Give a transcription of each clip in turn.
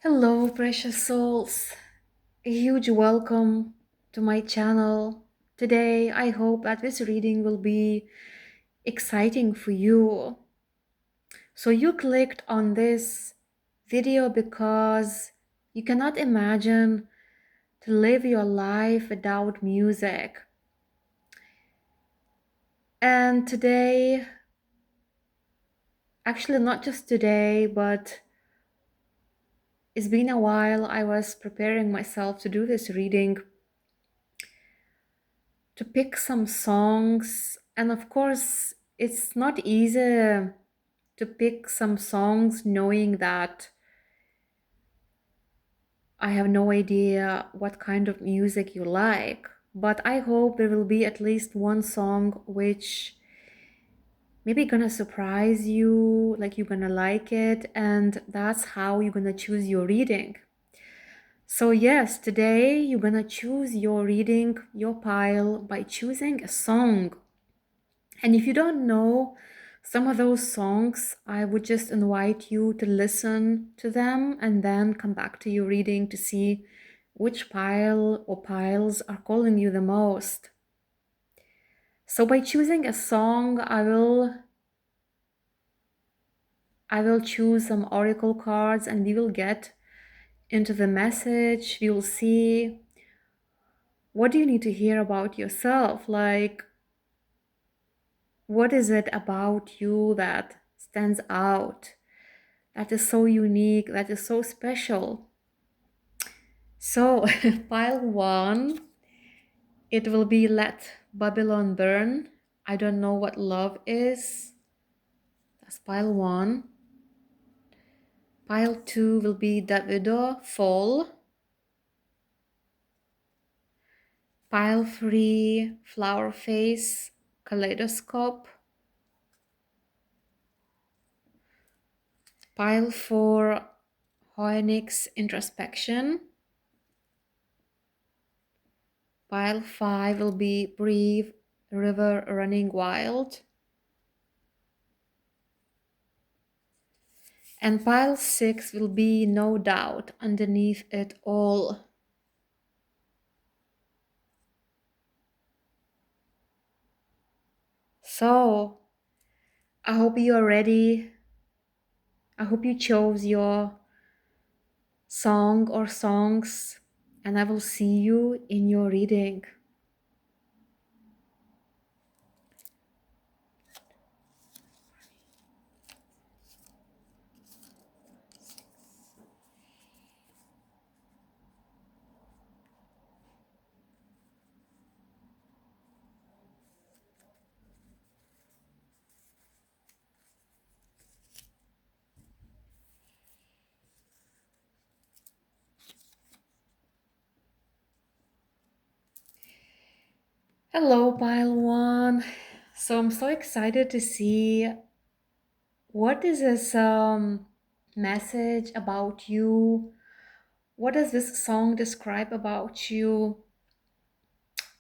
Hello, precious souls. A huge welcome to my channel. Today, I hope that this reading will be exciting for you. So, you clicked on this video because you cannot imagine to live your life without music. And today, actually, not just today, but it's been a while I was preparing myself to do this reading, to pick some songs. And of course, it's not easy to pick some songs knowing that I have no idea what kind of music you like. But I hope there will be at least one song which maybe gonna surprise you, like you're gonna like it, and that's how you're gonna choose your reading. So yes, today you're gonna choose your reading, your pile, by choosing a song. And if you don't know some of those songs, I would just invite you to listen to them and then come back to your reading to see which pile or piles are calling you the most. So by choosing a song, I will choose some oracle cards and we will get into the message. We will see what do you need to hear about yourself, like what is it about you that stands out, that is so unique, that is so special. So, pile one, it will be Let Babylon Burn. I don't know what love is. That's pile one. Pile two will be Davido, Fall. Pile three, Flower Face, Kaleidoscope. Pile four, Hoenix, Introspection. Pile five will be Breathe, River Running Wild. And pile six will be No Doubt, Underneath It All. So, I hope you are ready. I hope you chose your song or songs, and I will see you in your reading. Hello, pile one. So I'm so excited to see what is this message about you. What does this song describe about you?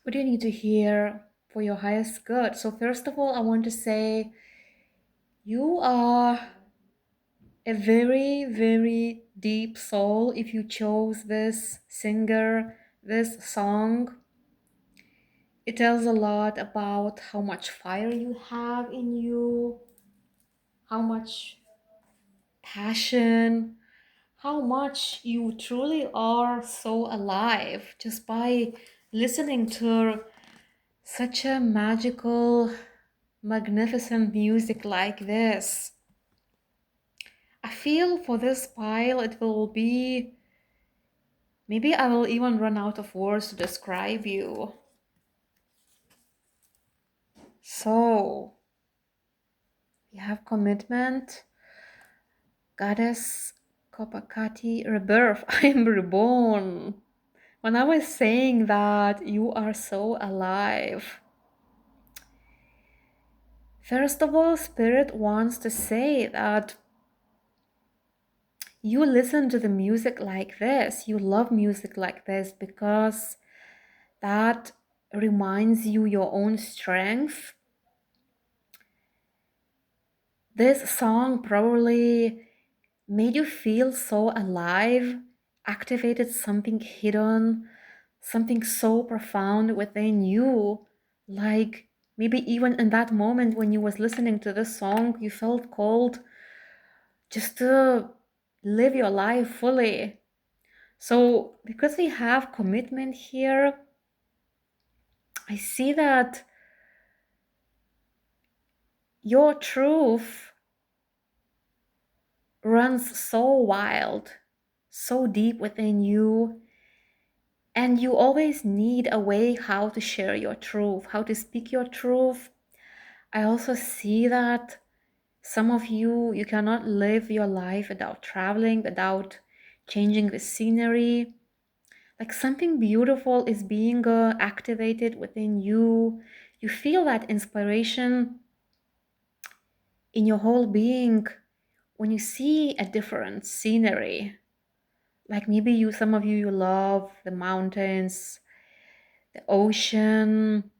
What do you need to hear for your highest good? So first of all, I want to say you are a very, very deep soul if you chose this singer, this song. It tells a lot about how much fire you have in you, how much passion, how much you truly are so alive just by listening to such a magical, magnificent music like this. I feel for this pile it will be, maybe I will even run out of words to describe you. So, you have commitment, goddess, Kopakati, rebirth. I am reborn. When I was saying that you are so alive, first of all, Spirit wants to say that you listen to the music like this, you love music like this because that reminds you your own strength. This song probably made you feel so alive, activated something hidden, something so profound within you. Like maybe even in that moment when you was listening to this song, you felt called just to live your life fully. So because we have commitment here, I see that your truth runs so wild, so deep within you, and you always need a way how to share your truth, how to speak your truth. I also see that some of you, you cannot live your life without traveling, without changing the scenery. Like something beautiful is being activated within you. You feel that inspiration in your whole being when you see a different scenery. Like maybe some of you, you love the mountains, the ocean.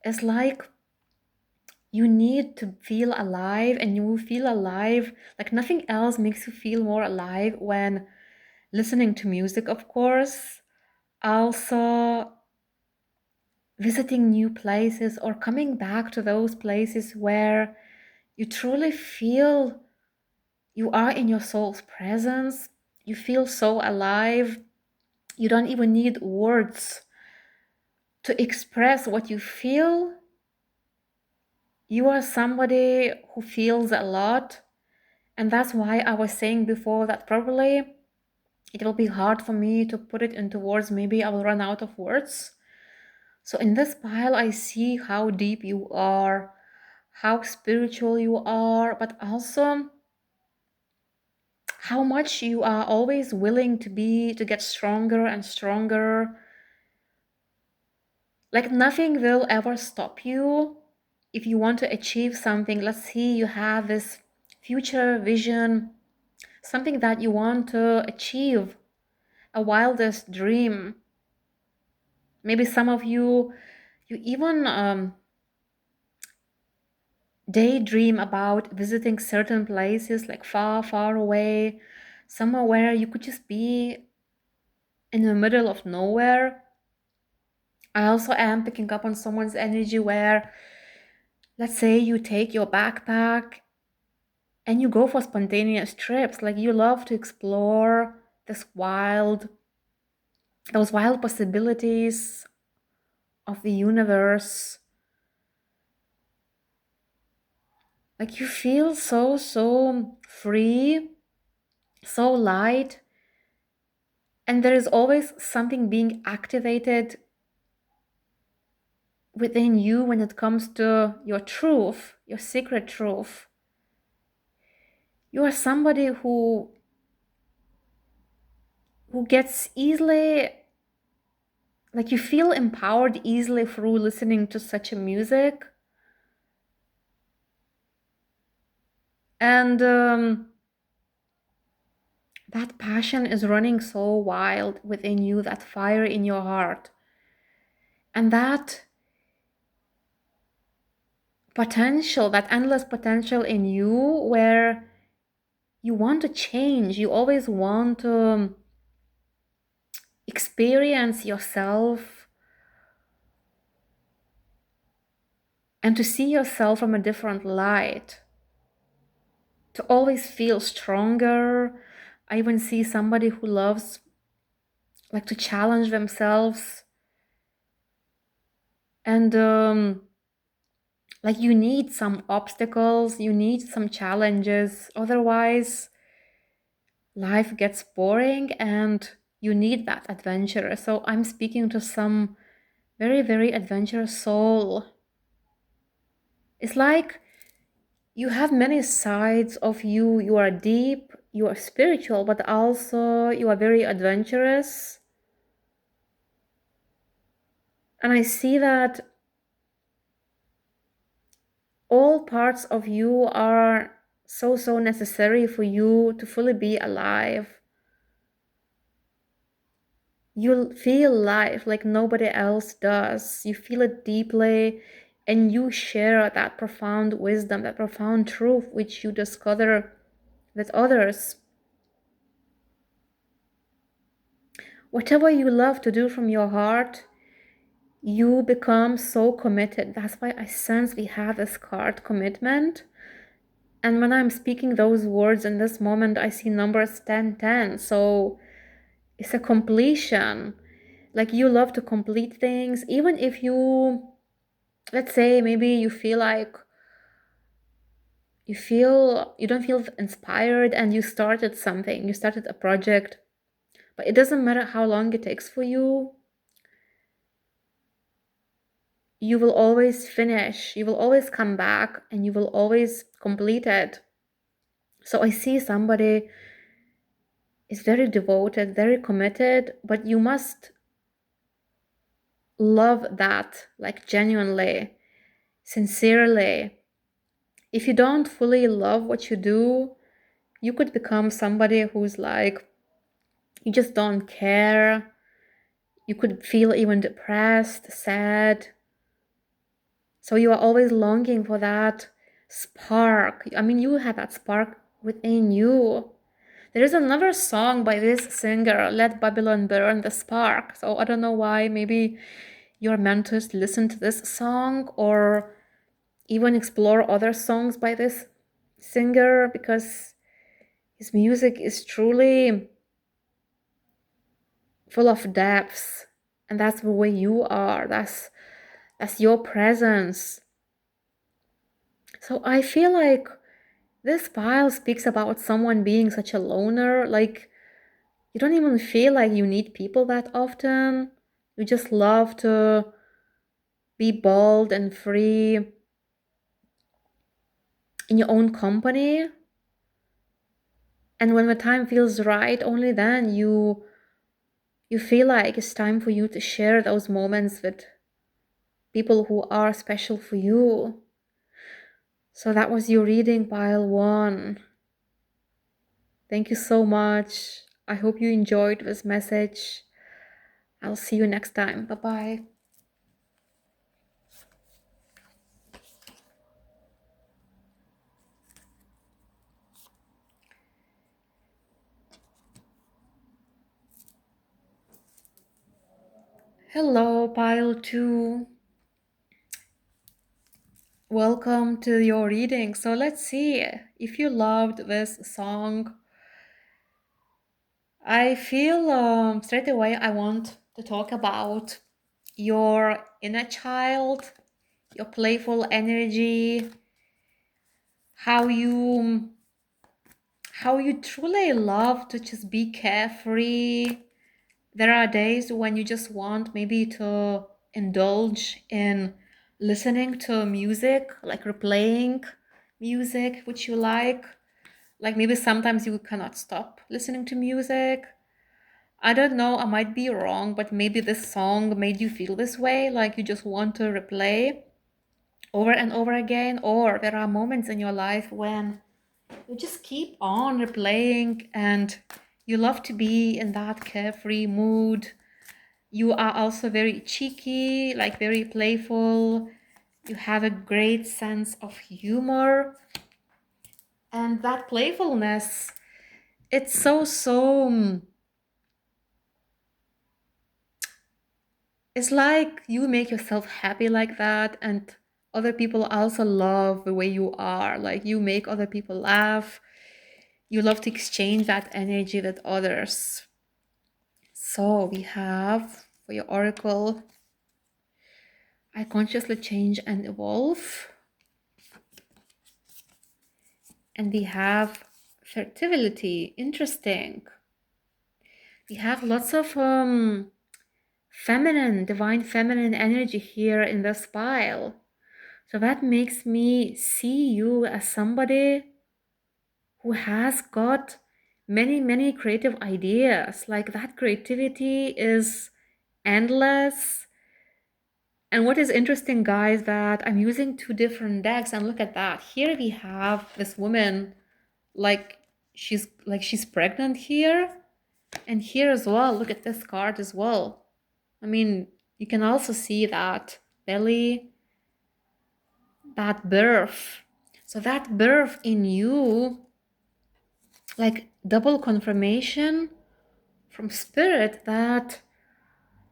It's like you need to feel alive, and you will feel alive. Like nothing else makes you feel more alive when listening to music, of course. Also, visiting new places or coming back to those places where you truly feel you are in your soul's presence. You feel so alive. You don't even need words to express what you feel. You are somebody who feels a lot. And that's why I was saying before that probably it will be hard for me to put it into words. Maybe I will run out of words. So in this pile, I see how deep you are, how spiritual you are, but also how much you are always willing to get stronger and stronger. Like nothing will ever stop you if you want to achieve something. Let's see, you have this future vision, something that you want to achieve, a wildest dream. Maybe some of you, you even daydream about visiting certain places like far, far away, somewhere where you could just be in the middle of nowhere. I also am picking up on someone's energy where, let's say, you take your backpack and you go for spontaneous trips. Like you love to explore those wild possibilities of the universe. Like you feel so, so free, so light. And there is always something being activated within you when it comes to your truth, your secret truth. You are somebody who gets easily, like you feel empowered easily through listening to such a music. And that passion is running so wild within you, that fire in your heart. And that potential, that endless potential in you where you want to change, you always want to experience yourself and to see yourself from a different light, to always feel stronger. I even see somebody who loves like to challenge themselves, and like you need some obstacles, you need some challenges, otherwise life gets boring and you need that adventure. So I'm speaking to some very, very adventurous soul. It's like you have many sides of you. You are deep, you are spiritual, but also you are very adventurous. And I see that all parts of you are so, so necessary for you to fully be alive. You'll feel life like nobody else does. You feel it deeply, and you share that profound wisdom, that profound truth which you discover with others. Whatever you love to do from your heart, you become so committed. That's why I sense we have this card, commitment. And when I'm speaking those words in this moment, I see numbers 1010. So it's a completion. Like you love to complete things, even if you, let's say, maybe you feel like you don't feel inspired and you started something, you started a project, but it doesn't matter how long it takes for you. You will always finish, you will always come back, and you will always complete it. So I see somebody is very devoted, very committed, but you must love that, like genuinely, sincerely. If you don't fully love what you do, you could become somebody who's like, you just don't care. You could feel even depressed, sad. So you are always longing for that spark. I mean, you have that spark within you. There is another song by this singer, Let Babylon Burn, The Spark. So I don't know why, maybe you're meant to listen to this song or even explore other songs by this singer, because his music is truly full of depths. And that's the way you are. That's your presence. So I feel like this file speaks about someone being such a loner. Like, you don't even feel like you need people that often. You just love to be bold and free in your own company. And when the time feels right, only then you feel like it's time for you to share those moments with people who are special for you. So that was your reading, pile one. Thank you so much. I hope you enjoyed this message. I'll see you next time. Bye-bye. Hello, pile two. Welcome to your reading. So let's see if you loved this song. I feel straight away I want to talk about your inner child, your playful energy, how you truly love to just be carefree. There are days when you just want maybe to indulge in listening to music, like replaying music which you like maybe sometimes you cannot stop listening to music. I don't know, I might be wrong, but maybe this song made you feel this way, like you just want to replay over and over again. Or there are moments in your life when you just keep on replaying and you love to be in that carefree mood. You are also very cheeky, like very playful. You have a great sense of humor. And that playfulness, it's so it's like you make yourself happy like that, and other people also love the way you are. Like you make other people laugh. You love to exchange that energy with others. So we have for your oracle, I consciously change and evolve. And we have fertility. Interesting. We have lots of feminine, divine feminine energy here in this pile. So that makes me see you as somebody who has got many creative ideas. Like that creativity is endless. And what is interesting, guys, that I'm using two different decks, and look at that. Here we have this woman, like she's pregnant here, and here as well. Look at this card as well. I mean, you can also see that belly, that birth. So that birth in you, like double confirmation from spirit that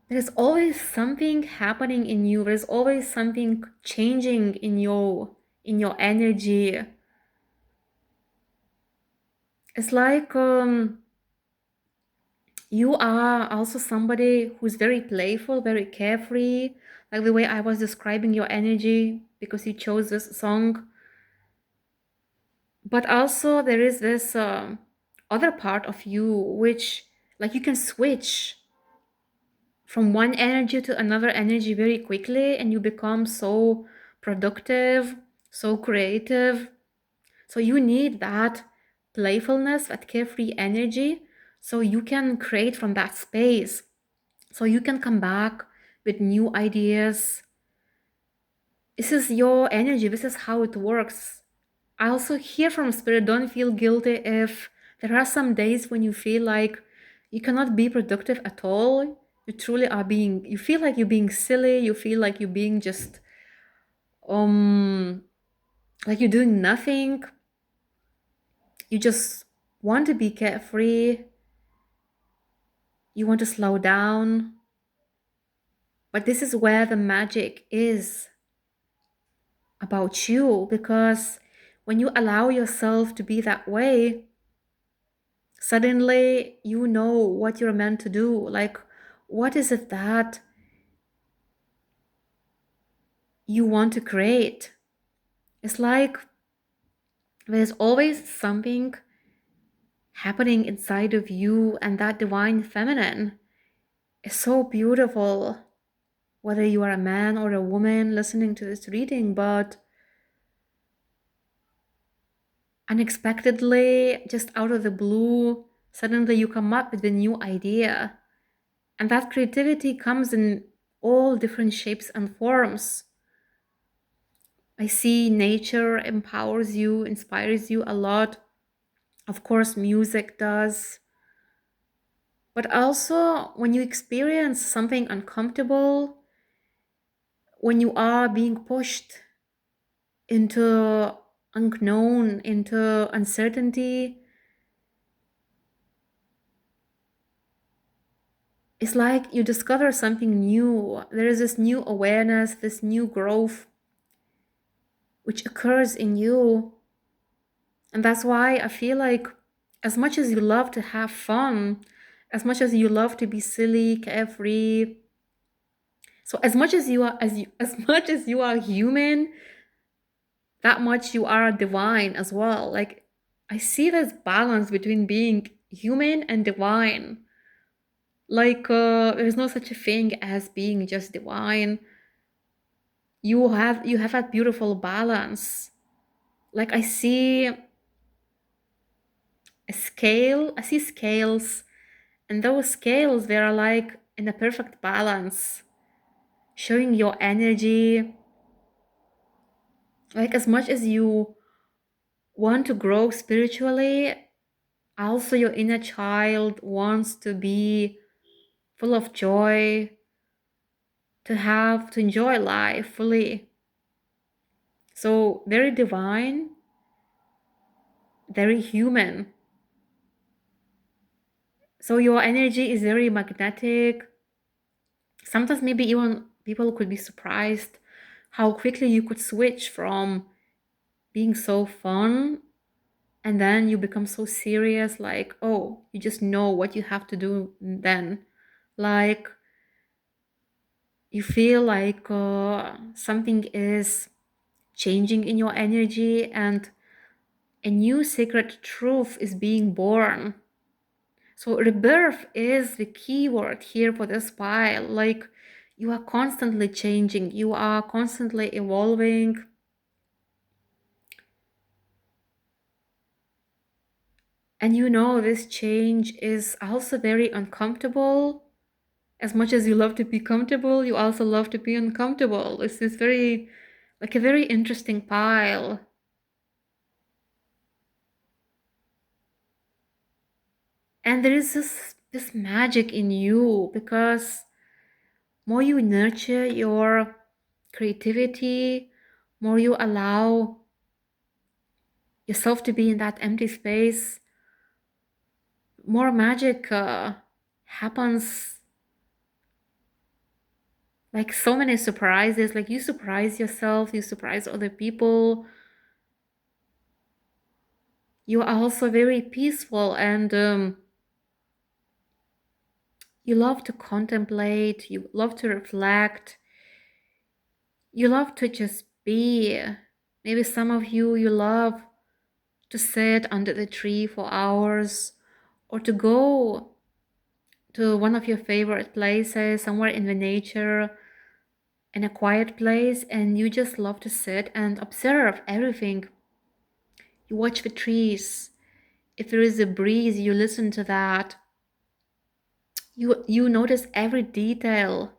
there's always something happening in you. There's always something changing in your energy. It's like you are also somebody who's very playful, very carefree, like the way I was describing your energy because you chose this song. But also there is this other part of you which, like, you can switch from one energy to another energy very quickly, and you become so productive, so creative. So you need that playfulness, that carefree energy, so you can create from that space. So you can come back with new ideas. This is your energy. This is how it works. I also hear from spirit, don't feel guilty if there are some days when you feel like you cannot be productive at all. You truly are being, you feel like you're being silly, you feel like you're being just um like you're doing nothing. You just want to be carefree. You want to slow down. But this is where the magic is about you, because when you allow yourself to be that way, suddenly you know what you're meant to do. Like, what is it that you want to create? It's like there's always something happening inside of you, and that divine feminine is so beautiful, whether you are a man or a woman listening to this reading. But unexpectedly, just out of the blue, suddenly you come up with a new idea. And that creativity comes in all different shapes and forms. I see nature empowers you, inspires you a lot. Of course, music does. But also, when you experience something uncomfortable, when you are being pushed into unknown, into uncertainty, it's like you discover something new. There is this new awareness, this new growth which occurs in you. And that's why I feel like, as much as you love to have fun, as much as you love to be silly, carefree, so as much as you are as much as you are human, that much you are divine as well. Like, I see this balance between being human and divine. Like, there's no such a thing as being just divine. You have that beautiful balance. Like, I see scales, and those scales, they are like in a perfect balance, showing your energy. Like, as much as you want to grow spiritually, also your inner child wants to be full of joy, to enjoy life fully. So very divine, very human. So your energy is very magnetic. Sometimes maybe even people could be surprised how quickly you could switch from being so fun, and then you become so serious, like, oh, you just know what you have to do then. Like, you feel like something is changing in your energy, and a new sacred truth is being born. So rebirth is the key word here for this pile. Like, you are constantly changing, you are constantly evolving. And you know, this change is also very uncomfortable. As much as you love to be comfortable, you also love to be uncomfortable. This is very, like, a very interesting pile. And there is this magic in you, because more you nurture your creativity, more you allow yourself to be in that empty space, more magic happens like so many surprises. Like you surprise yourself, you surprise other people. You are also very peaceful, and you love to contemplate, you love to reflect, you love to just be. Maybe some of you, you love to sit under the tree for hours, or to go to one of your favorite places, somewhere in the nature, in a quiet place, and you just love to sit and observe everything. You watch the trees. If there is a breeze, you listen to that. You notice every detail.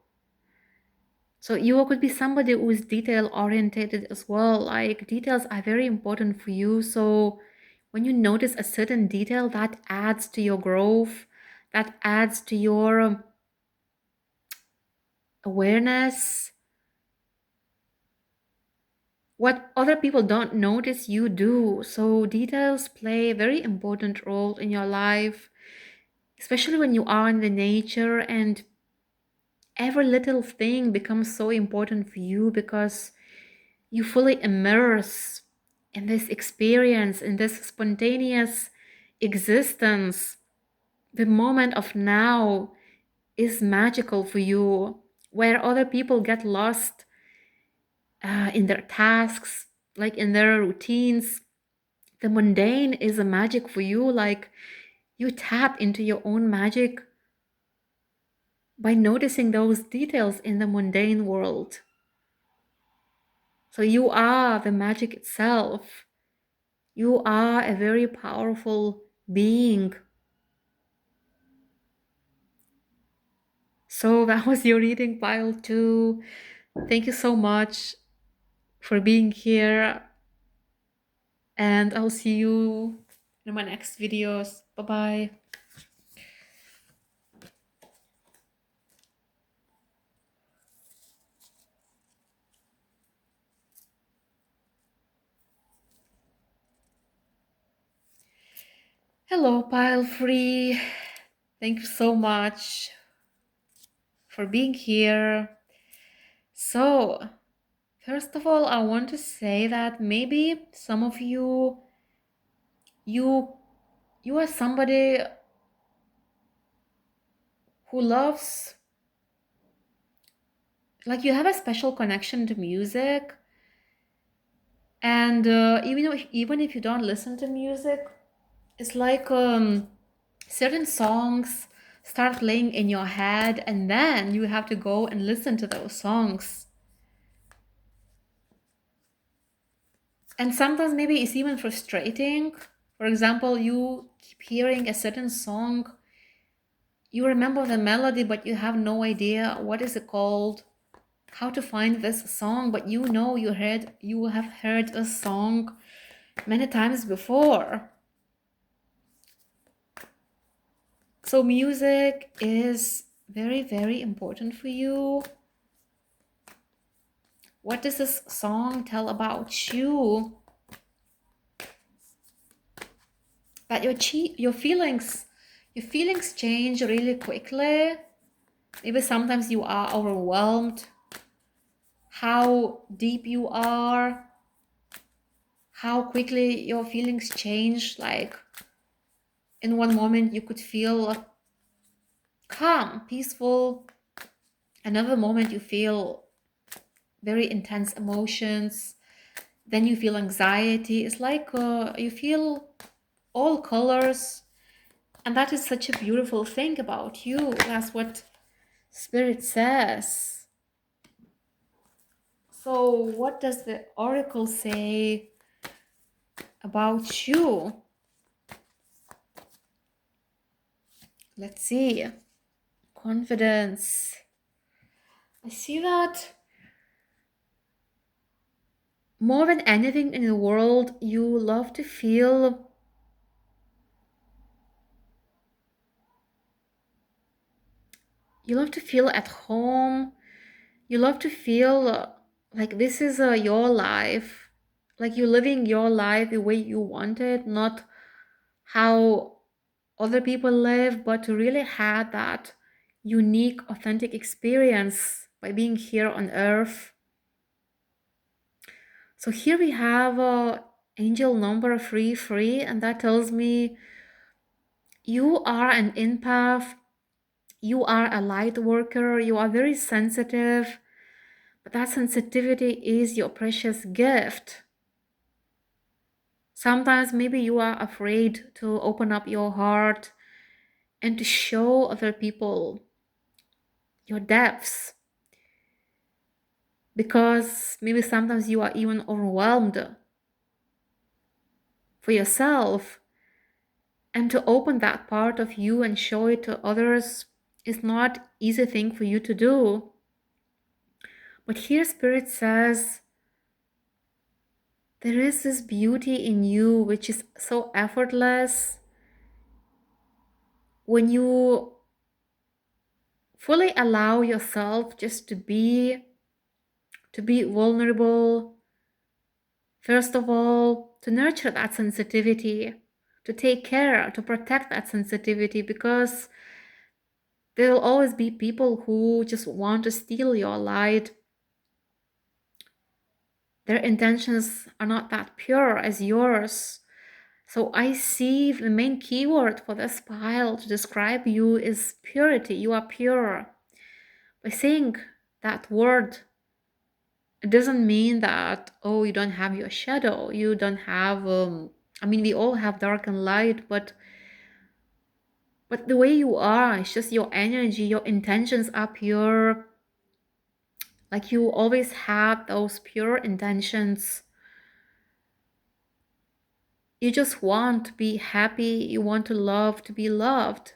So you could be somebody who is detail oriented as well. Like details are very important for you. So when you notice a certain detail, that adds to your growth, that adds to your awareness. What other people don't notice, you do. So details play a very important role in your life, especially when you are in the nature, and every little thing becomes so important for you because you fully immerse in this experience, in this spontaneous existence. The moment of now is magical for you, where other people get lost in their tasks, like in their routines. The mundane is a magic for you, like you tap into your own magic by noticing those details in the mundane world. So you are the magic itself. You are a very powerful being. So that was your reading, pile 2. Thank you so much for being here, and I'll see you in my next videos. Bye bye. Hello, pile 3. Thank you so much for being here. So, first of all, I want to say that maybe some of you, you are somebody who loves, like you have a special connection to music, and even if you don't listen to music, it's like certain songs start playing in your head, and then you have to go and listen to those songs. And sometimes maybe it's even frustrating. For example, you keep hearing a certain song, you remember the melody, but you have no idea what is it called, how to find this song, but you know you have heard a song many times before. So music is very, very important for you. What does this song tell about you? That your feelings change really quickly. Maybe sometimes you are overwhelmed. How deep you are, how quickly your feelings change. Like in one moment you could feel calm, peaceful. Another moment you feel very intense emotions. Then you feel anxiety. It's like you feel all colors. And that is such a beautiful thing about you. That's what Spirit says. So what does the oracle say about you? Let's see. Confidence. I see that more than anything in the world, you love to feel at home. You love to feel like this is your life, like you're living your life the way you want it, not how other people live, but to really have that unique, authentic experience by being here on earth. So here we have angel number 33, and that tells me you are an empath, you are a light worker, you are very sensitive, but that sensitivity is your precious gift. Sometimes maybe you are afraid to open up your heart and to show other people your depths, because maybe sometimes you are even overwhelmed for yourself, and to open that part of you and show it to others is not easy thing for you to do. But here Spirit says there is this beauty in you which is so effortless when you fully allow yourself just to be vulnerable. First of all, to nurture that sensitivity, to take care, to protect that sensitivity, because there will always be people who just want to steal your light. Their intentions are not that pure as yours. So I see the main keyword for this pile to describe you is purity. You are pure. By saying that word, it doesn't mean that, oh, you don't have your shadow. You don't have, I mean, we all have dark and light, but the way you are, it's just your energy, your intentions are pure. Like you always had those pure intentions. You just want to be happy. You want to love, to be loved.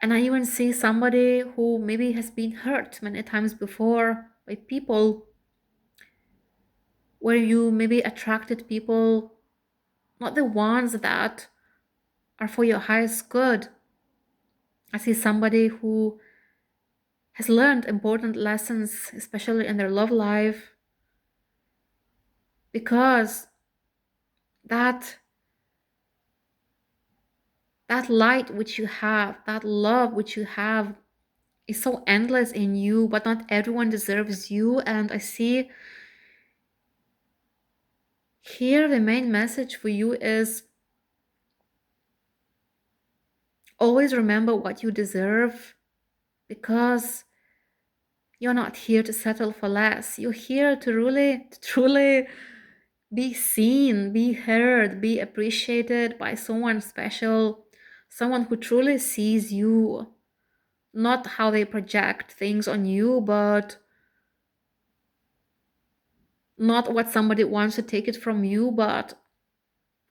And I even see somebody who maybe has been hurt many times before by people, where you maybe attracted people, not the ones that are for your highest good. I see somebody who has learned important lessons, especially in their love life, because that light which you have, that love which you have, is so endless in you, but not everyone deserves you. And I see here the main message for you is always remember what you deserve, because you're not here to settle for less. You're here to really, truly be seen, be heard, be appreciated by someone special, someone who truly sees you, not how they project things on you, but not what somebody wants to take it from you, but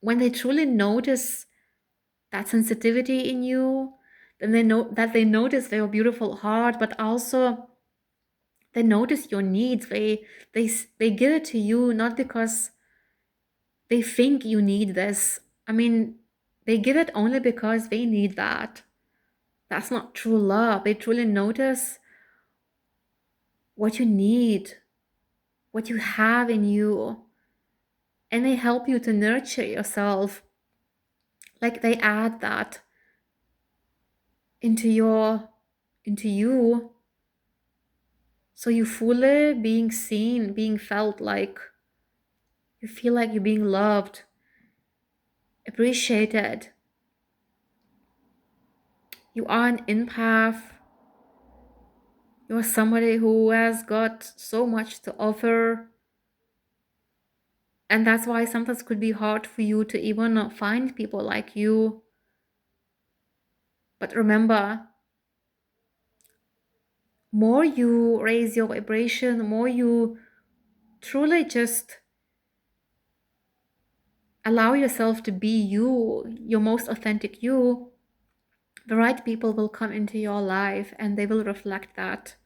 when they truly notice that sensitivity in you, then they know that they notice your beautiful heart, but also they notice your needs. They give it to you not because they think you need this. I mean, they give it only because they need that. That's not true love. They truly notice what you need, what you have in you, and they help you to nurture yourself. Like they add that into you, so you fully being seen, being felt, like you feel like you're being loved, appreciated. You are an empath. You're somebody who has got so much to offer. And that's why sometimes it could be hard for you to even find people like you. But remember, more you raise your vibration, more you truly just allow yourself to be you, your most authentic you, the right people will come into your life and they will reflect that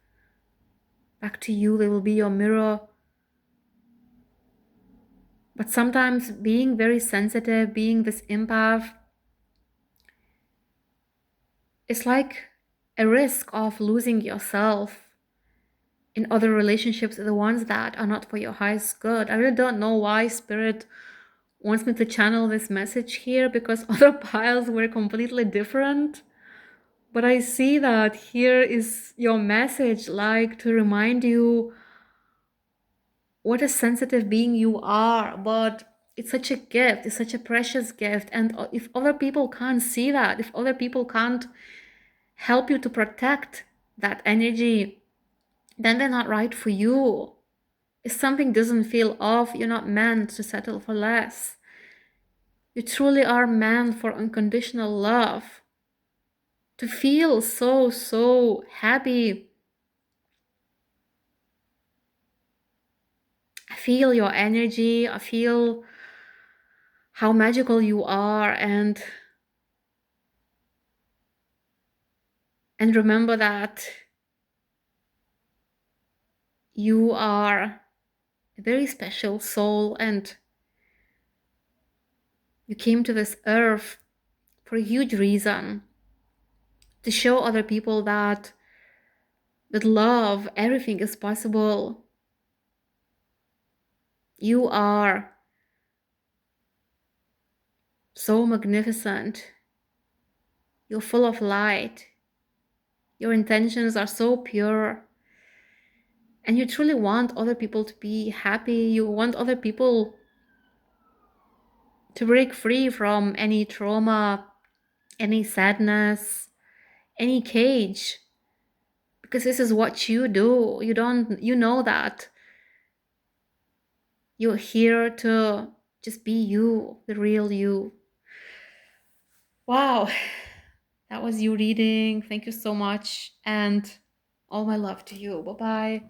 back to you. They will be your mirror. But sometimes being very sensitive, being this empath, it's like a risk of losing yourself in other relationships, the ones that are not for your highest good. I really don't know why Spirit wants me to channel this message here because other piles were completely different. But I see that here is your message, like to remind you what a sensitive being you are. But it's such a gift, it's such a precious gift. And if other people can't see that, if other people can't help you to protect that energy, then they're not right for you. If something doesn't feel off, you're not meant to settle for less. You truly are meant for unconditional love. To feel so, so happy. I feel your energy. I feel how magical you are. And remember that you are a very special soul and you came to this earth for a huge reason. To show other people that with love, everything is possible. You are so magnificent. You're full of light. Your intentions are so pure. And you truly want other people to be happy. You want other people to break free from any trauma, any sadness, any cage. Because this is what you do. You know that you're here to just be you, the real you. Wow. That was you reading. Thank you so much. And all my love to you. Bye-bye.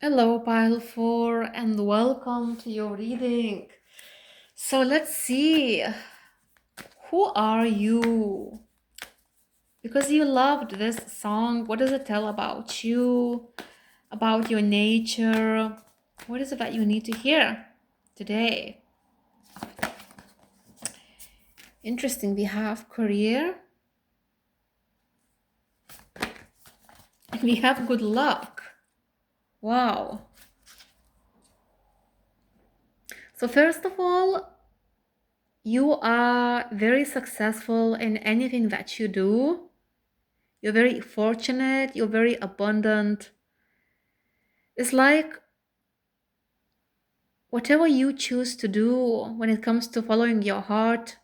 Hello, pile 4, and welcome to your reading. So let's see. Who are you? Because you loved this song, what does it tell about you? About your nature? What is it that you need to hear today? Interesting. We have career. And we have good luck. Wow. So first of all, you are very successful in anything that you do. You're very fortunate. You're very abundant. It's like whatever you choose to do when it comes to following your heart,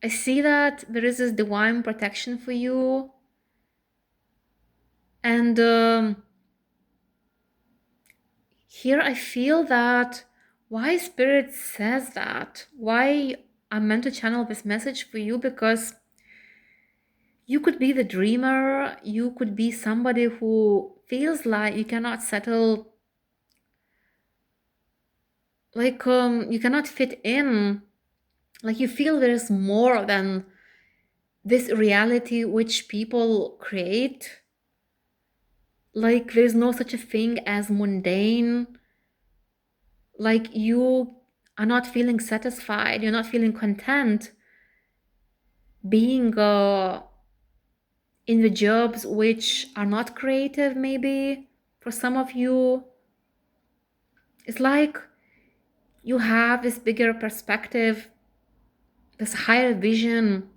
I see that there is this divine protection for you. And here I feel that why Spirit says that, why I'm meant to channel this message for you, because you could be the dreamer, you could be somebody who feels like you cannot settle, like you cannot fit in, like you feel there's more than this reality which people create. Like there's no such a thing as mundane. Like you are not feeling satisfied, you're not feeling content being in the jobs which are not creative, maybe for some of you. It's like you have this bigger perspective, this higher vision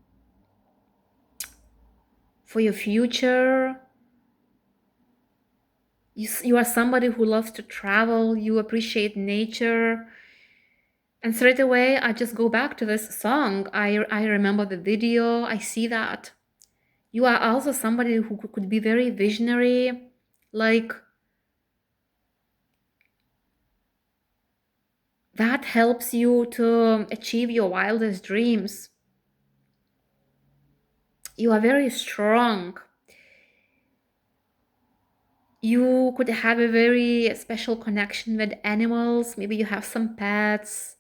for your future. You are somebody who loves to travel, you appreciate nature. And straight away, I just go back to this song. I remember the video, I see that. You are also somebody who could be very visionary, like that helps you to achieve your wildest dreams. You are very strong. You could have a very special connection with animals. Maybe you have some pets.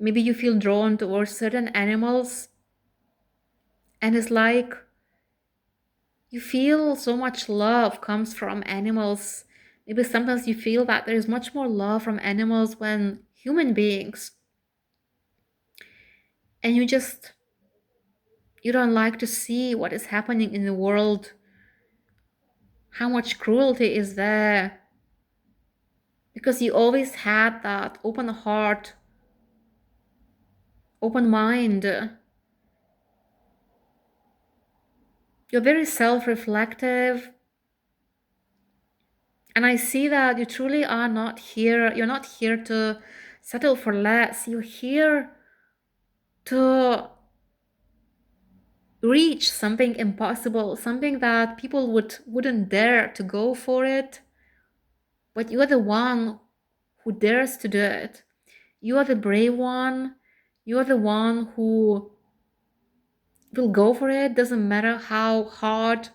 Maybe you feel drawn towards certain animals. And it's like you feel so much love comes from animals. Maybe sometimes you feel that there's much more love from animals than human beings. and you don't like to see what is happening in the world, how much cruelty is there, because you always had that open heart, open mind. You're very self-reflective, and I see that you truly are not here. You're not here to settle for less. You're here to reach something impossible, something that people wouldn't dare to go for it, but you're the one who dares to do it. You are the brave one. You are the one who will go for it. Doesn't matter how hard,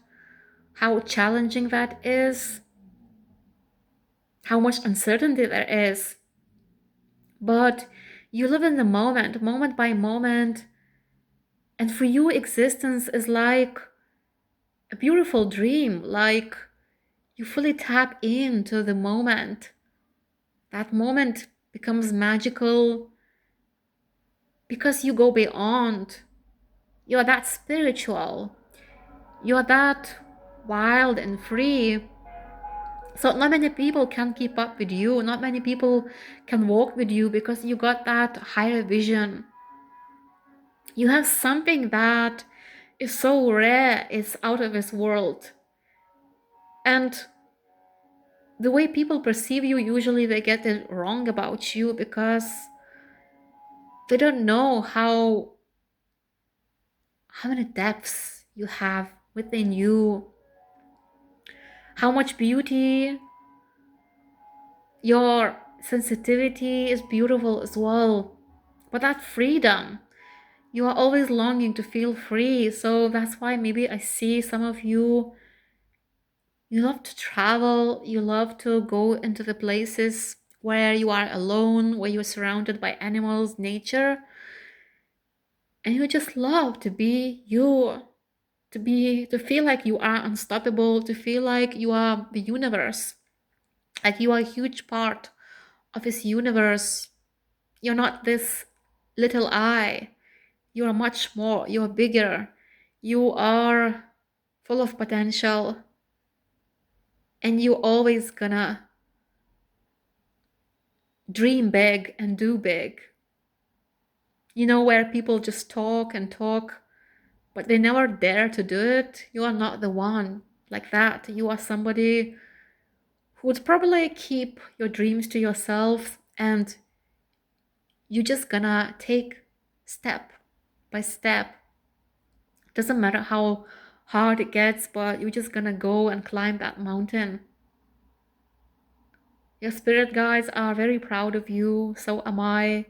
how challenging that is, how much uncertainty there is. But you live in the moment, moment by moment. And for you, existence is like a beautiful dream, like you fully tap into the moment. That moment becomes magical because you go beyond. You're that spiritual. You're that wild and free. So not many people can keep up with you. Not many people can walk with you because you got that higher vision. You have something that is so rare, it's out of this world. And the way people perceive you, usually they get it wrong about you because they don't know how many depths you have within you, how much beauty, your sensitivity is beautiful as well. But that freedom, you are always longing to feel free. So that's why maybe I see some of you, you love to travel, you love to go into the places where you are alone, where you're surrounded by animals, nature, and you just love to be you, to feel like you are unstoppable, to feel like you are the universe, like you are a huge part of this universe. You're not this little I. You are much more. You are bigger. You are full of potential. And you always gonna dream big and do big. You know, where people just talk and talk, but they never dare to do it. You are not the one like that. You are somebody who would probably keep your dreams to yourself, and you're just gonna take step by step. Doesn't matter how hard it gets, but you're just gonna go and climb that mountain. Your spirit guides are very proud of you. So am I.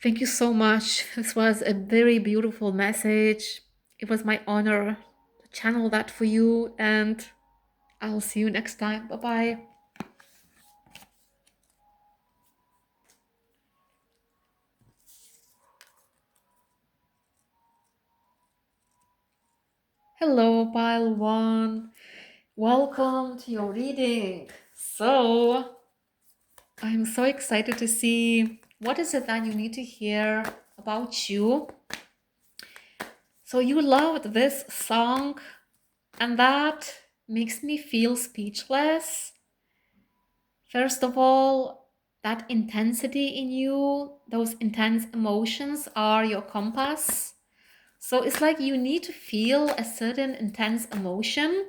Thank you so much. This was a very beautiful message. It was my honor to channel that for you, and I'll see you next time. Bye-bye. Hello, pile one. Welcome to your reading. So, I'm so excited to see what is it that you need to hear about you. So you loved this song, and that makes me feel speechless. First of all, that intensity in you, those intense emotions are your compass. So it's like you need to feel a certain intense emotion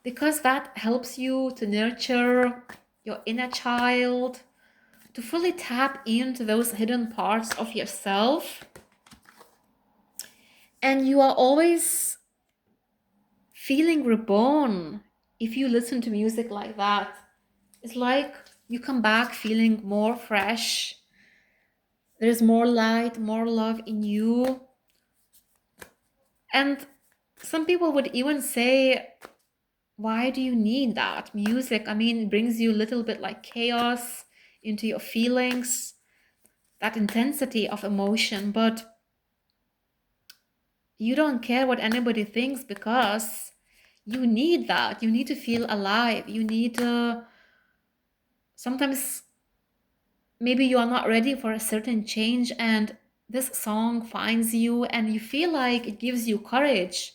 because that helps you to nurture your inner child, to fully tap into those hidden parts of yourself. And you are always feeling reborn if you listen to music like that. It's like you come back feeling more fresh. There's more light, more love in you. And some people would even say, why do you need that music? I mean, it brings you a little bit like chaos into your feelings, that intensity of emotion, but you don't care what anybody thinks because you need that. You need to feel alive. You need to, sometimes maybe you are not ready for a certain change, and this song finds you and you feel like it gives you courage.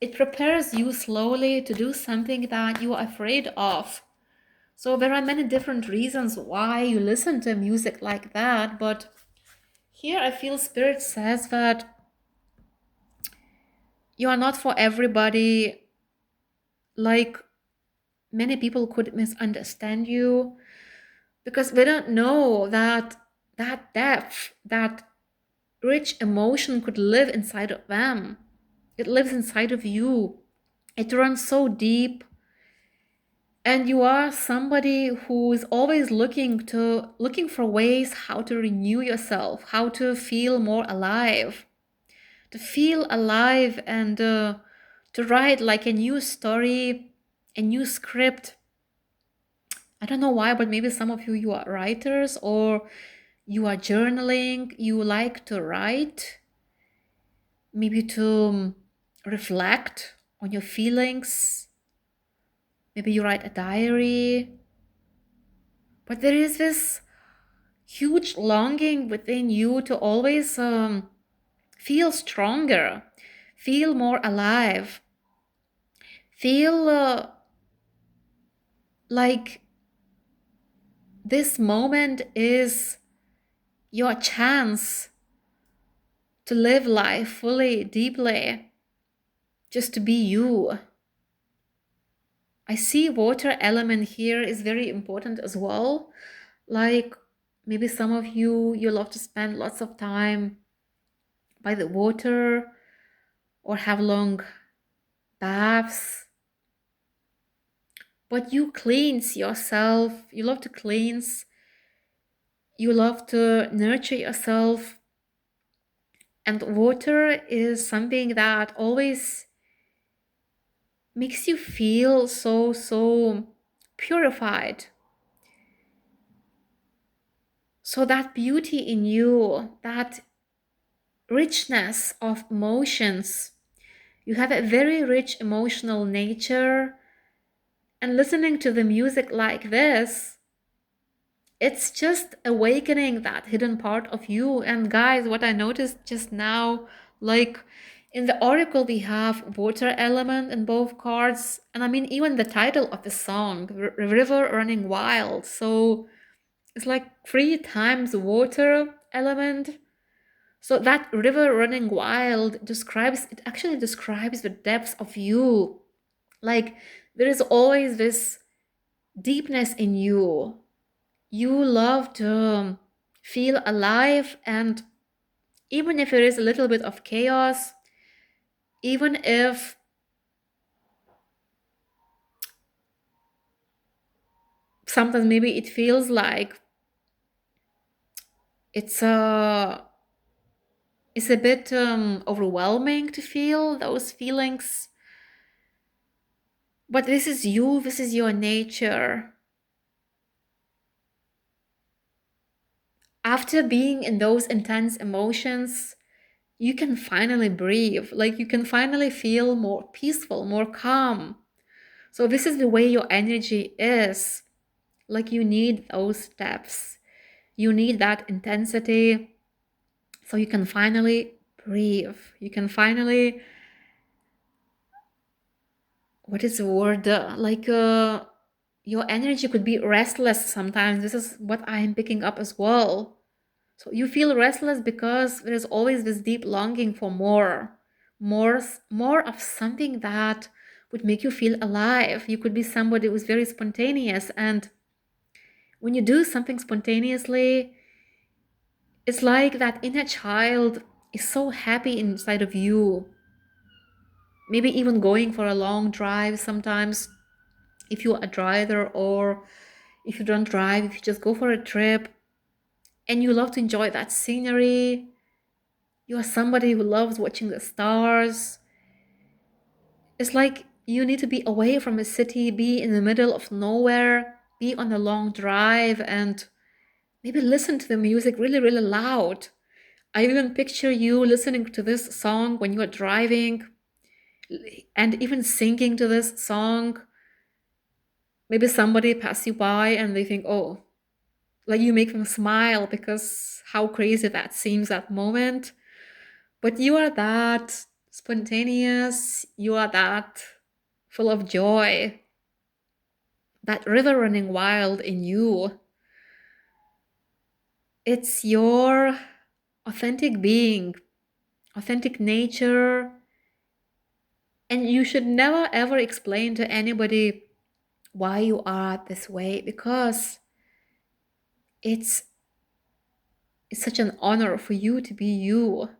It prepares you slowly to do something that you are afraid of. So there are many different reasons why you listen to music like that, but here I feel Spirit says that you are not for everybody. Like, many people could misunderstand you because they don't know that that depth, that rich emotion could live inside of them. It lives inside of you. It runs so deep. And you are somebody who is always looking for ways how to renew yourself, how to feel more alive, to feel alive and to write like a new story, a new script. I don't know why, but maybe some of you are writers or you are journaling, you like to write, maybe to reflect on your feelings. Maybe you write a diary. But there is this huge longing within you to always feel stronger, feel more alive, feel like this moment is your chance to live life fully, deeply, just to be you. I see water element here is very important as well. Like maybe some of you love to spend lots of time by the water or have long baths, but you cleanse yourself. You love to cleanse. You love to nurture yourself. And water is something that always makes you feel so purified. So that beauty in you, that richness of emotions, you have a very rich emotional nature. And listening to the music like this, it's just awakening that hidden part of you. And guys, what I noticed just now, like in the oracle, we have water element in both cards. And I mean, even the title of the song, River Running Wild. So it's like 3 times water element. So that river running wild it actually describes the depths of you. Like there is always this deepness in you. You love to feel alive, and even if there is a little bit of chaos, even if sometimes maybe it feels like it's a it's a bit overwhelming to feel those feelings, but this is you, this is your nature. After being in those intense emotions, you can finally breathe, like you can finally feel more peaceful, more calm. So this is the way your energy is. Like you need those steps. You need that intensity so you can finally breathe. You can finally, what is the word? Your energy could be restless sometimes. This is what I'm picking up as well. So you feel restless because there's always this deep longing for more of something that would make you feel alive. You could be somebody who's very spontaneous, and when you do something spontaneously, it's like that inner child is so happy inside of you. Maybe even going for a long drive sometimes, if you're a driver, or if you don't drive, if you just go for a trip and you love to enjoy that scenery. You are somebody who loves watching the stars. It's like you need to be away from a city, be in the middle of nowhere, be on a long drive, and maybe listen to the music really, really loud. I even picture you listening to this song when you are driving and even singing to this song. Maybe somebody pass you by and they think, oh, Like you make them smile because how crazy that seems that moment. But you are that spontaneous, you are that full of joy, that river running wild in you. It's your authentic being, authentic nature, and you should never ever explain to anybody why you are this way because it's it's such an honor for you to be you.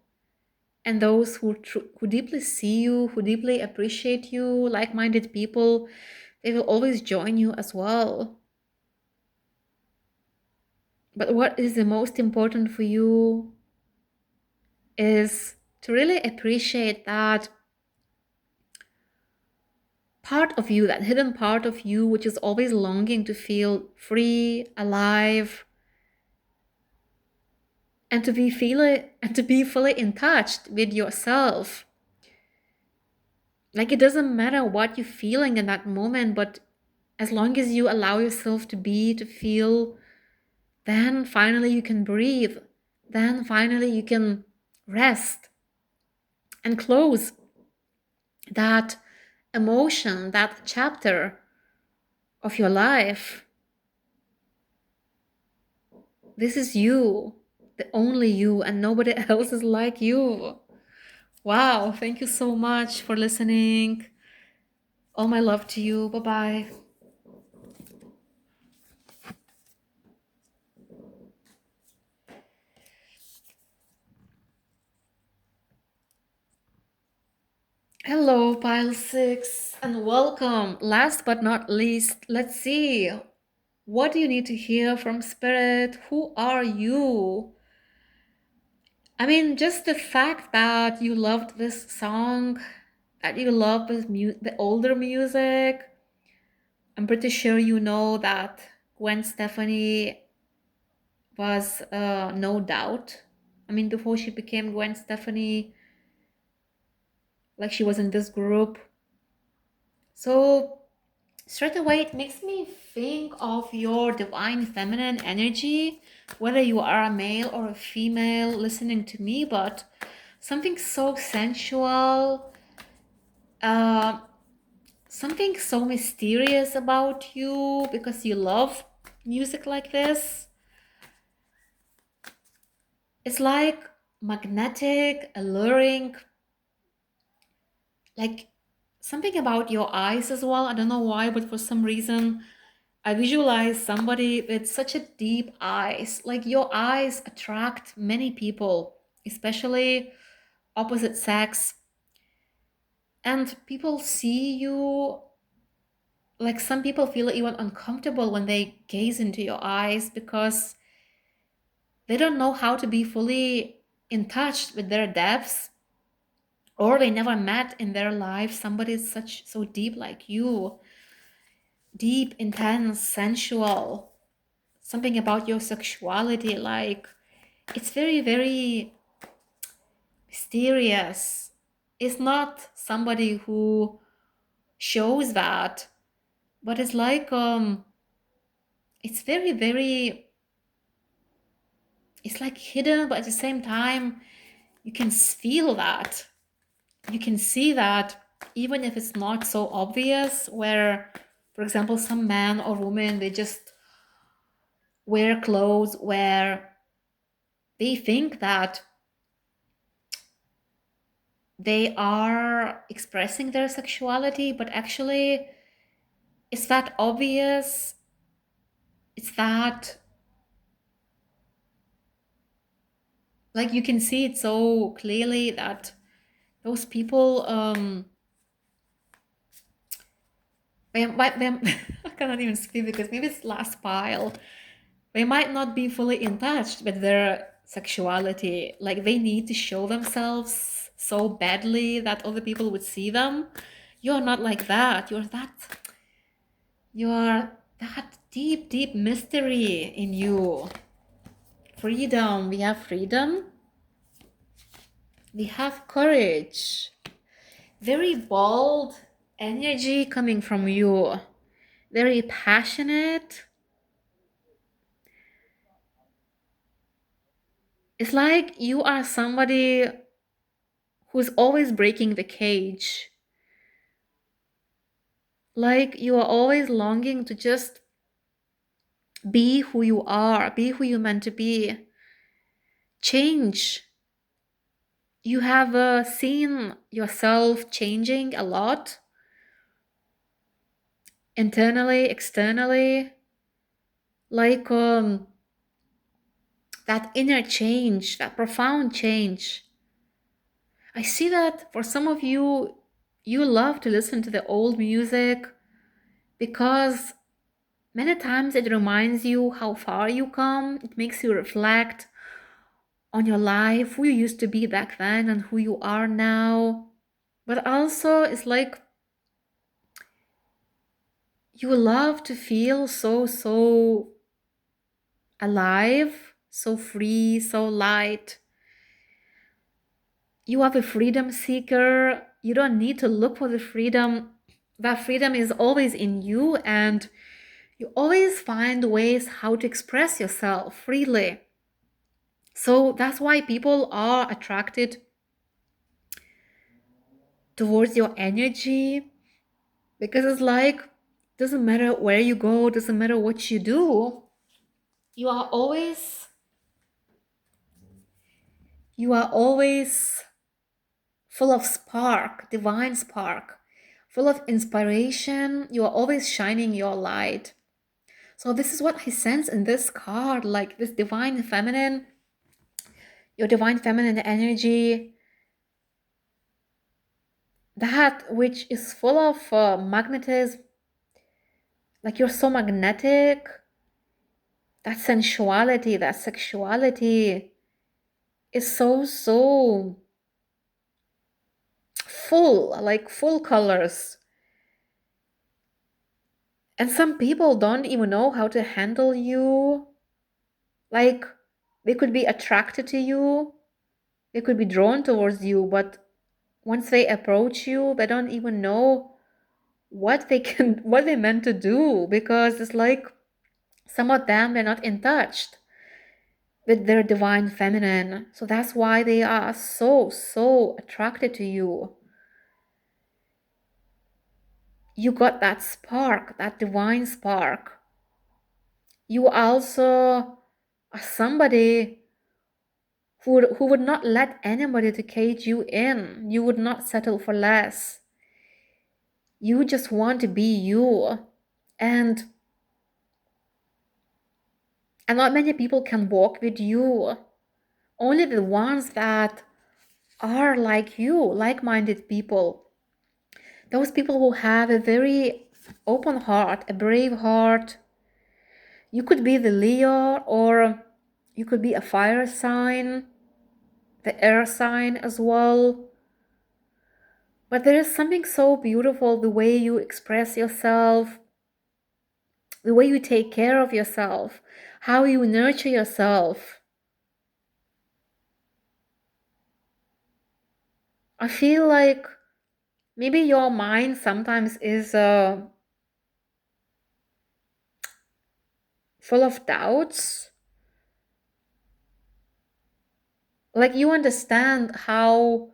And those who deeply see you, who deeply appreciate you, like-minded people, they will always join you as well. But what is the most important for you is to really appreciate that part of you, that hidden part of you, which is always longing to feel free, alive, and to be fully in touch with yourself. Like it doesn't matter what you're feeling in that moment, but as long as you allow yourself to be, to feel, then finally you can breathe. Then finally you can rest and close that emotion, that chapter of your life. This is you, the only you, and nobody else is like you. Wow, thank you so much for listening. All my love to you. Bye bye. Hello, Pile 6, and welcome. Last but not least, let's see. What do you need to hear from Spirit? Who are you? I mean, just the fact that you loved this song, that you love the older music. I'm pretty sure you know that Gwen Stefani was No Doubt. I mean, before she became Gwen Stefani, like she was in this group. So straight away, it makes me think of your divine feminine energy, whether you are a male or a female listening to me, but something so sensual, uh, something so mysterious about you because you love music like this. It's like magnetic, alluring, like something about your eyes as well. I don't know why, but for some reason, I visualize somebody with such a deep eyes. Like your eyes attract many people, especially opposite sex. And people see you, like some people feel even uncomfortable when they gaze into your eyes because they don't know how to be fully in touch with their depths, or they never met in their life somebody so deep like you, deep, intense, sensual. Something about your sexuality, like it's very, very mysterious. It's not somebody who shows that, but it's like it's very, very, it's like hidden, but at the same time you can feel that, you can see that, even if it's not so obvious. Where, for example, some man or woman, they just wear clothes where they think that they are expressing their sexuality, but actually it's that obvious. It's that, like, you can see it so clearly that those people they I cannot even speak because maybe it's last pile. They might not be fully in touch with their sexuality. Like they need to show themselves so badly that other people would see them. You're not like that. You're that deep, deep mystery in you. Freedom. We have freedom. We have courage. Very bold energy coming from you. Very passionate. It's like you are somebody who's always breaking the cage. Like you are always longing to just be who you are, be who you're meant to be. Change. You have seen yourself changing a lot, internally, externally, like that inner change, that profound change. I see that for some of you, you love to listen to the old music because many times it reminds you how far you come. It makes you reflect on your life, who you used to be back then and who you are now. But also, it's like you love to feel so alive, so free, so light. You are a freedom seeker. You don't need to look for the freedom. That freedom is always in you, and you always find ways how to express yourself freely. So that's why people are attracted towards your energy, because it's like, doesn't matter where you go, doesn't matter what you do, you are always you are always full of spark, divine spark, full of inspiration. You are always shining your light. So this is what I sense in this card, like this divine feminine, your divine feminine energy, that which is full of magnetism, like you're so magnetic, that sensuality, that sexuality is so full, like full colors. And some people don't even know how to handle you. Like they could be attracted to you, they could be drawn towards you, but once they approach you, they don't even know what they can what they meant to do, because it's like some of them, they're not in touch with their divine feminine. So that's why they are so attracted to you. You got that spark, that divine spark. You also are somebody who would not let anybody to cage you in. You would not settle for less. You just want to be you. And not many people can walk with you. Only the ones that are like you, like-minded people. Those people who have a very open heart, a brave heart. You could be the Leo, or you could be a fire sign, the air sign as well. But there is something so beautiful, the way you express yourself, the way you take care of yourself, how you nurture yourself. I feel like maybe your mind sometimes is full of doubts. Like you understand how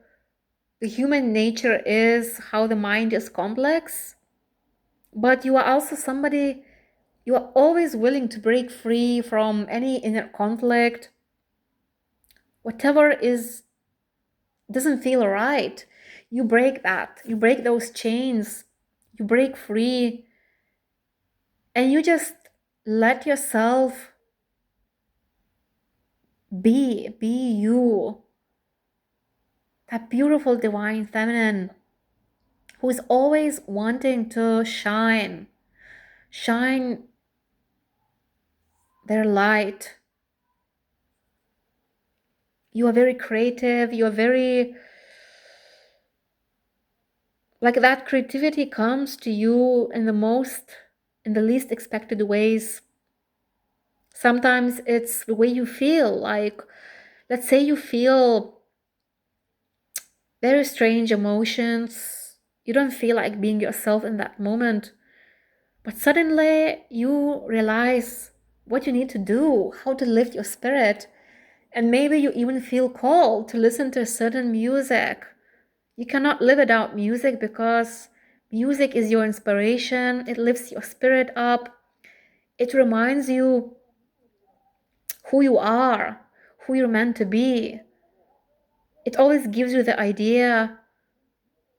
the human nature is, how the mind is complex, but you are also somebody, you are always willing to break free from any inner conflict. Whatever is doesn't feel right, you break that, you break those chains, you break free, and you just let yourself be you, that beautiful divine feminine who is always wanting to shine their light. You are very creative, you are very, like that creativity comes to you in the least expected ways. Sometimes it's the way you feel, like let's say you feel very strange emotions, you don't feel like being yourself in that moment, but suddenly you realize what you need to do, how to lift your spirit, And maybe you even feel called to listen to certain music. You cannot live without music because music is your inspiration. It lifts your spirit up. It reminds you who you are, who you're meant to be. It always gives you the idea,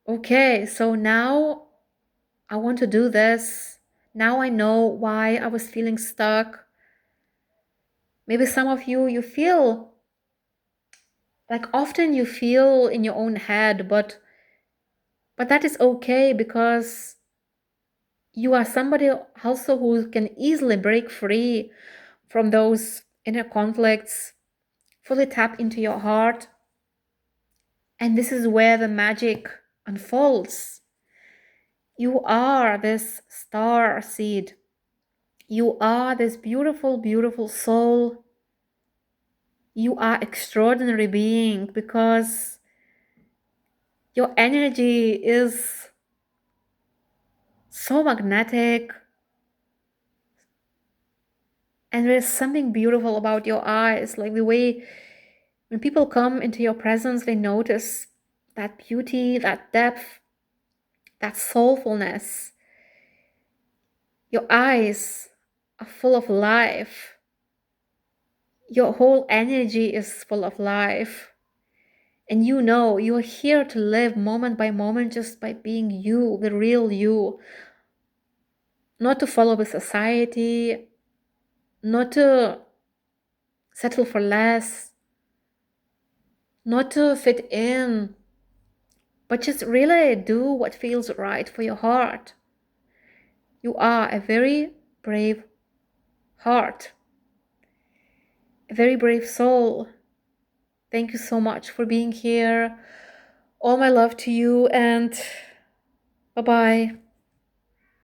okay, so now I want to do this. Now I know why I was feeling stuck. Maybe some of you, you feel like often you feel in your own head, but that is okay because you are somebody also who can easily break free from those inner conflicts, fully tap into your heart. And this is where the magic unfolds. You are this star seed. You are this beautiful, beautiful soul. You are extraordinary being because your energy is so magnetic. And there's something beautiful about your eyes, like the way when people come into your presence, they notice that beauty, that depth, that soulfulness. Your eyes are full of life. Your whole energy is full of life. And you know you're here to live moment by moment just by being you, the real you. Not to follow the society, not to settle for less, not to fit in, but just really do what feels right for your heart. You are a very brave heart, a very brave soul. Thank you so much for being here. All my love to you, and bye-bye.